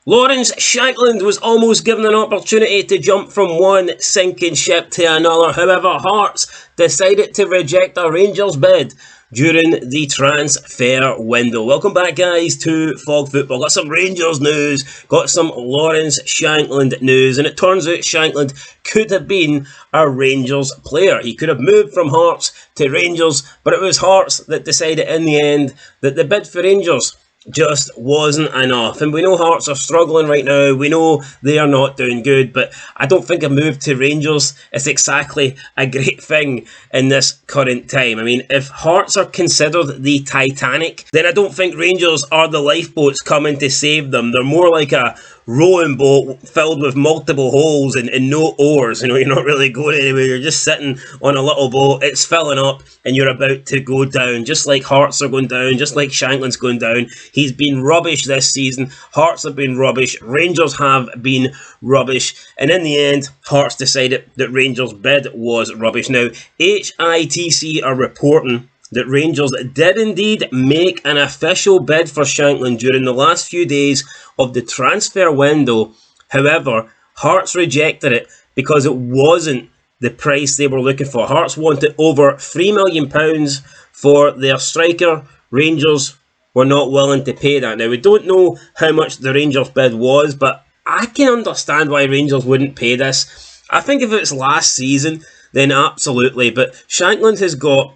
Lawrence Shankland was almost given an opportunity to jump from one sinking ship to another. However, Hearts decided to reject a Rangers bid during the transfer window. Welcome back, guys, to Fog Football. Got some Rangers news, got some Lawrence Shankland news, and it turns out Shankland could have been a Rangers player. He could have moved from Hearts to Rangers, but it was Hearts that decided in the end that the bid for Rangers just wasn't enough. And we know Hearts are struggling right now. We know they are not doing good, but I don't think a move to Rangers is exactly a great thing in this current time. I mean, if Hearts are considered the Titanic, then I don't think Rangers are the lifeboats coming to save them. They're more like a rowing boat filled with multiple holes and no oars. You know, you're not really going anywhere. You're just sitting on a little boat. It's filling up and you're about to go down. Just like Hearts are going down, just like Shankland's going down. He's been rubbish this season. Hearts have been rubbish. Rangers have been rubbish. And in the end, Hearts decided that Rangers' bid was rubbish. Now, HITC are reporting that Rangers did indeed make an official bid for Shankland during the last few days of the transfer window. However, Hearts rejected it because it wasn't the price they were looking for. Hearts wanted over £3 million for their striker. Rangers were not willing to pay that. Now, we don't know how much the Rangers bid was, but I can understand why Rangers wouldn't pay this. I think if it's last season, then absolutely. But Shankland has got,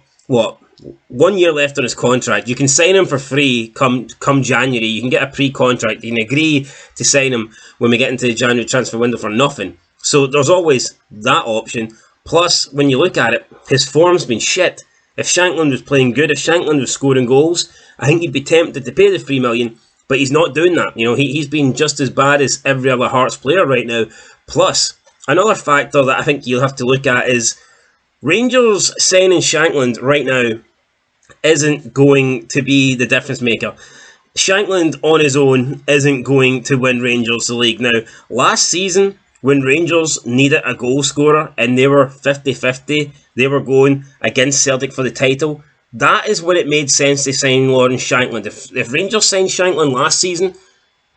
1 year left on his contract. You can sign him for free come January. You can get a pre-contract. You can agree to sign him when we get into the January transfer window for nothing. So there's always that option. Plus, when you look at it, his form's been shit. If Shankland was playing good, if Shankland was scoring goals, I think you'd be tempted to pay the $3 million, but he's not doing that. You know, he's been just as bad as every other Hearts player right now. Plus, another factor that I think you'll have to look at is Rangers signing Shankland right now isn't going to be the difference maker. Shankland on his own isn't going to win Rangers the league. Now, last season, when Rangers needed a goal scorer and they were 50-50, they were going against Celtic for the title, that is when it made sense to sign Lawrence Shankland. If Rangers signed Shankland last season,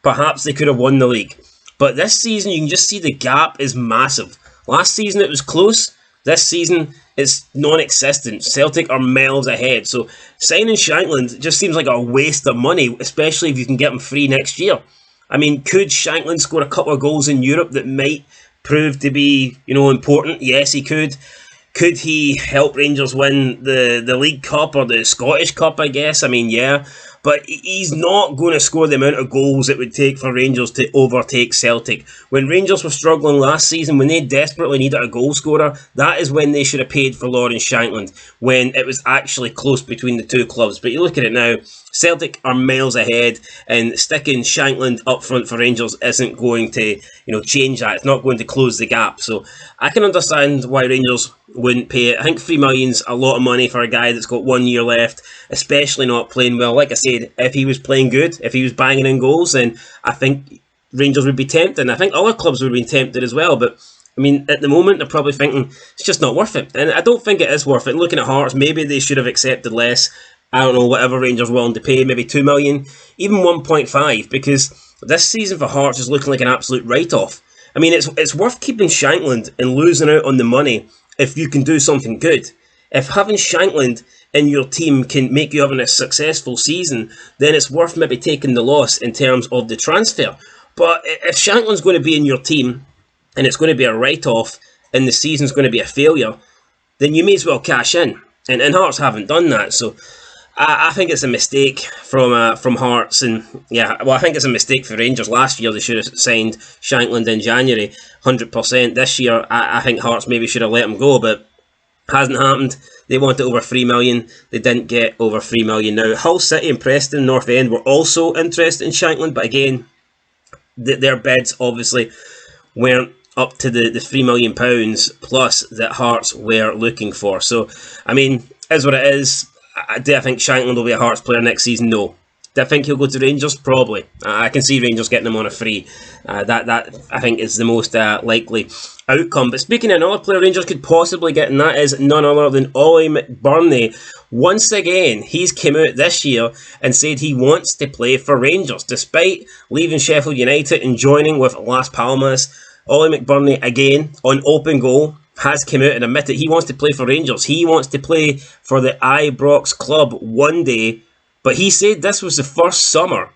perhaps they could have won the league. But this season, you can just see the gap is massive. Last season, it was close. This season, it's non-existent. Celtic are miles ahead. So signing Shankland just seems like a waste of money, especially if you can get him free next year. I mean, could Shankland score a couple of goals in Europe that might prove to be, important? Yes, he could. Could he help Rangers win the League Cup or the Scottish Cup, I guess? I mean, yeah. But he's not going to score the amount of goals it would take for Rangers to overtake Celtic. When Rangers were struggling last season, when they desperately needed a goal scorer, that is when they should have paid for Lawrence Shankland, when it was actually close between the two clubs. But you look at it now, Celtic are miles ahead, and sticking Shankland up front for Rangers isn't going to, change that. It's not going to close the gap. So I can understand why Rangers wouldn't pay it. I think $3 million's a lot of money for a guy that's got 1 year left, especially not playing well. Like I said, if he was playing good, if he was banging in goals, then I think Rangers would be tempted. I think other clubs would have been tempted as well. But I mean, at the moment, they're probably thinking it's just not worth it. And I don't think it is worth it. Looking at Hearts, maybe they should have accepted less. I don't know, whatever Rangers willing to pay, maybe $2 million, even 1.5, because this season for Hearts is looking like an absolute write-off. I mean, it's worth keeping Shankland and losing out on the money if you can do something good. If having Shankland in your team can make you having a successful season, then it's worth maybe taking the loss in terms of the transfer. But if Shankland's going to be in your team and it's going to be a write-off and the season's going to be a failure, then you may as well cash in. And Hearts haven't done that, so I think it's a mistake from Hearts, and I think it's a mistake for Rangers. Last year they should have signed Shankland in January, 100%. This year I think Hearts maybe should have let him go, but hasn't happened. They wanted over $3 million. They didn't get over $3 million. Now, Hull City and Preston North End were also interested in Shankland, but again, their bids obviously weren't up to the £3 million plus that Hearts were looking for. So, I mean, is what it is. Do I think Shankland will be a Hearts player next season? No. Do I think he'll go to Rangers? Probably. I can see Rangers getting him on a free. That I think is the most likely outcome. But speaking of another player Rangers could possibly get, and that is none other than Ollie McBurnie. Once again, he's came out this year and said he wants to play for Rangers. Despite leaving Sheffield United and joining with Las Palmas, Ollie McBurnie, again, on open goal, has come out and admitted he wants to play for Rangers. He wants to play for the Ibrox club one day. But he said this was the first summer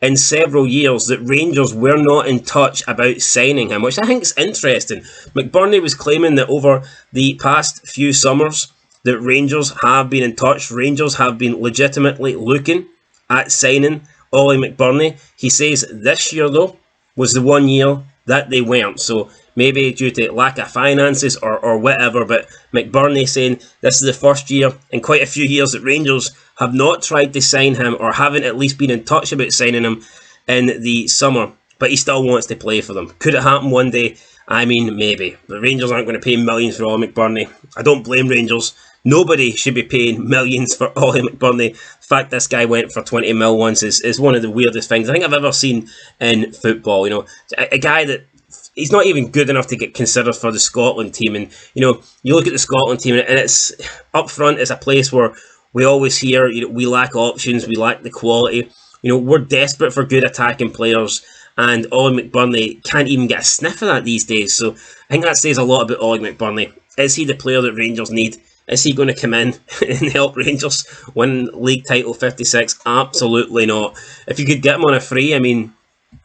in several years that Rangers were not in touch about signing him, which I think is interesting. McBurnie was claiming that over the past few summers that Rangers have been in touch. Rangers have been legitimately looking at signing Ollie McBurnie. He says this year, though, was the 1 year that they weren't. So maybe due to lack of finances or whatever, but McBurnie saying this is the first year in quite a few years that Rangers have not tried to sign him or haven't at least been in touch about signing him in the summer, but he still wants to play for them. Could it happen one day? I mean, maybe. The Rangers aren't going to pay millions for Ollie McBurnie. I don't blame Rangers. Nobody should be paying millions for Ollie McBurnie. The fact this guy went for 20 mil once is one of the weirdest things I think I've ever seen in football. You know, a guy that he's not even good enough to get considered for the Scotland team. And, you know, you look at the Scotland team and it's up front is a place where we always hear, you know, we lack options, we lack the quality. You know, we're desperate for good attacking players, and Ollie McBurnie can't even get a sniff of that these days. So I think that says a lot about Ollie McBurnie. Is he the player that Rangers need? Is he going to come in and help Rangers win league title 56? Absolutely not. If you could get him on a free, I mean,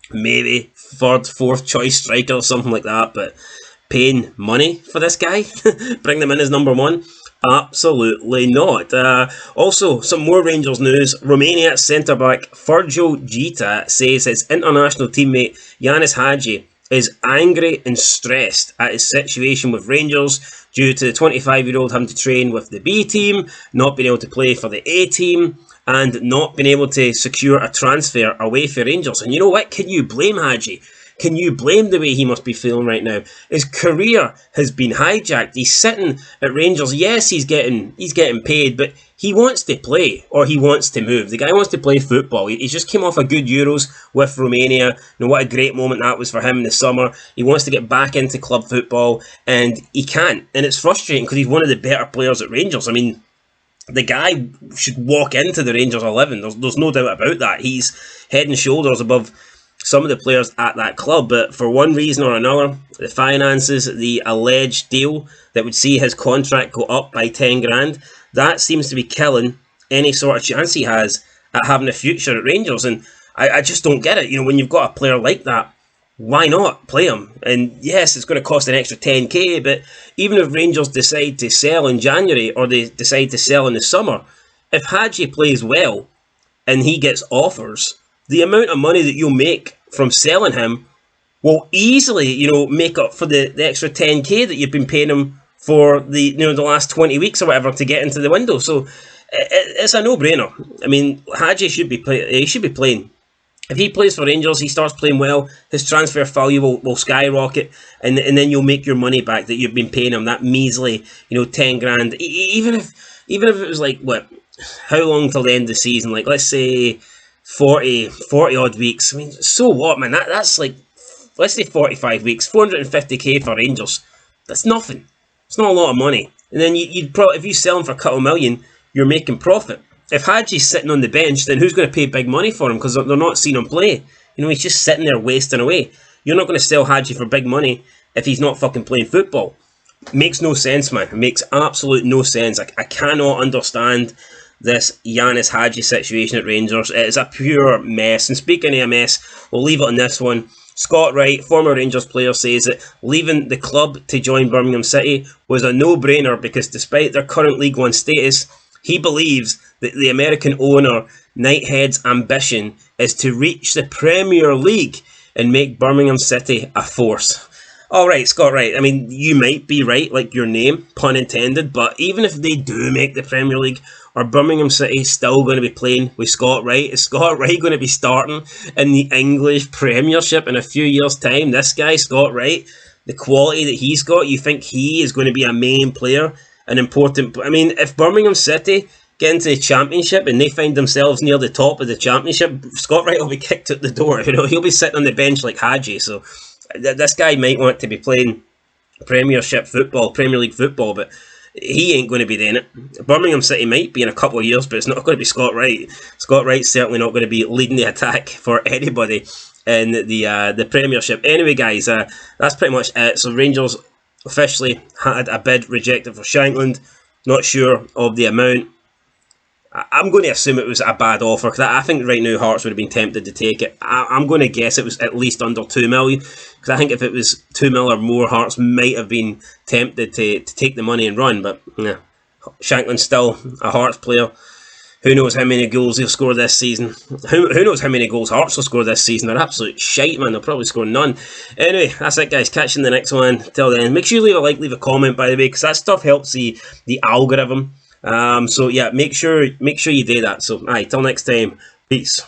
maybe third, fourth choice striker or something like that, but paying money for this guy, bring them in as number one? Absolutely not. Also, some more Rangers news. Romania centre-back Ferjo Gita says his international teammate Yanis Hadji is angry and stressed at his situation with Rangers due to the 25-year-old having to train with the B team, not being able to play for the A team, and not being able to secure a transfer away for Rangers. And you know what? Can you blame Hadji? Can you blame the way he must be feeling right now? His career has been hijacked. He's sitting at Rangers. Yes, he's getting paid, but he wants to play or he wants to move. The guy wants to play football. He just came off a good Euros with Romania. You know what a great moment that was for him in the summer. He wants to get back into club football and he can't. And it's frustrating because he's one of the better players at Rangers. I mean, the guy should walk into the Rangers 11. There's no doubt about that. He's head and shoulders above some of the players at that club, but for one reason or another, the finances, the alleged deal that would see his contract go up by 10 grand, that seems to be killing any sort of chance he has at having a future at Rangers. And I just don't get it. You know, when you've got a player like that, why not play him? And yes, it's going to cost an extra 10k, but even if Rangers decide to sell in January or they decide to sell in the summer, if Hadji plays well and he gets offers, the amount of money that you'll make from selling him will easily, you know, make up for the extra 10k that you've been paying him for the last 20 weeks or whatever to get into the window. So it's a no-brainer. I mean, Hadji should be playing. If he plays for Rangers, he starts playing well, his transfer value will skyrocket, and then you'll make your money back that you've been paying him, that measly, 10 grand. Even if it was like, what, how long till the end of the season? Like, let's say 40 odd weeks. I mean, so what, man? That's like, let's say 45 weeks, 450k for Rangers. That's nothing. It's not a lot of money. And then you'd probably, if you sell him for a couple million, you're making profit. If Hadji's sitting on the bench, then who's going to pay big money for him? Because they're not seeing him play. He's just sitting there wasting away. You're not going to sell Hadji for big money if he's not fucking playing football. Makes no sense, man. It makes absolute no sense. I cannot understand this Yanis Hadji situation at Rangers. It is a pure mess. And speaking of a mess, we'll leave it on this one. Scott Wright, former Rangers player, says that leaving the club to join Birmingham City was a no-brainer because despite their current League One status, he believes that the American owner Knighthead's ambition is to reach the Premier League and make Birmingham City a force. Alright, Scott Wright, I mean, you might be right, like your name, pun intended, but even if they do make the Premier League, are Birmingham City still going to be playing with Scott Wright? Is Scott Wright going to be starting in the English Premiership in a few years' time? This guy, Scott Wright, the quality that he's got, you think he is going to be a main player, an important... I mean, if Birmingham City get into the championship and they find themselves near the top of the championship, Scott Wright will be kicked out the door. He'll be sitting on the bench like Hadji. So this guy might want to be playing Premier League football, but he ain't going to be doing it. Birmingham City might be in a couple of years, but it's not going to be Scott Wright. Scott Wright's certainly not going to be leading the attack for anybody in the Premiership. Anyway, guys, that's pretty much it. So Rangers officially had a bid rejected for Shankland. Not sure of the amount. I'm going to assume it was a bad offer, because I think right now Hearts would have been tempted to take it. I'm going to guess it was at least under 2 million, because I think if it was 2 million or more, Hearts might have been tempted to take the money and run. But yeah, Shankland's still a Hearts player. Who knows how many goals he'll score this season? Who knows how many goals Hearts will score this season? They're absolute shite, man. They'll probably score none. Anyway, that's it, guys. Catch you in the next one. Till then, make sure you leave a like, leave a comment, by the way, because that stuff helps the algorithm. So yeah, make sure you do that. So, till next time, peace.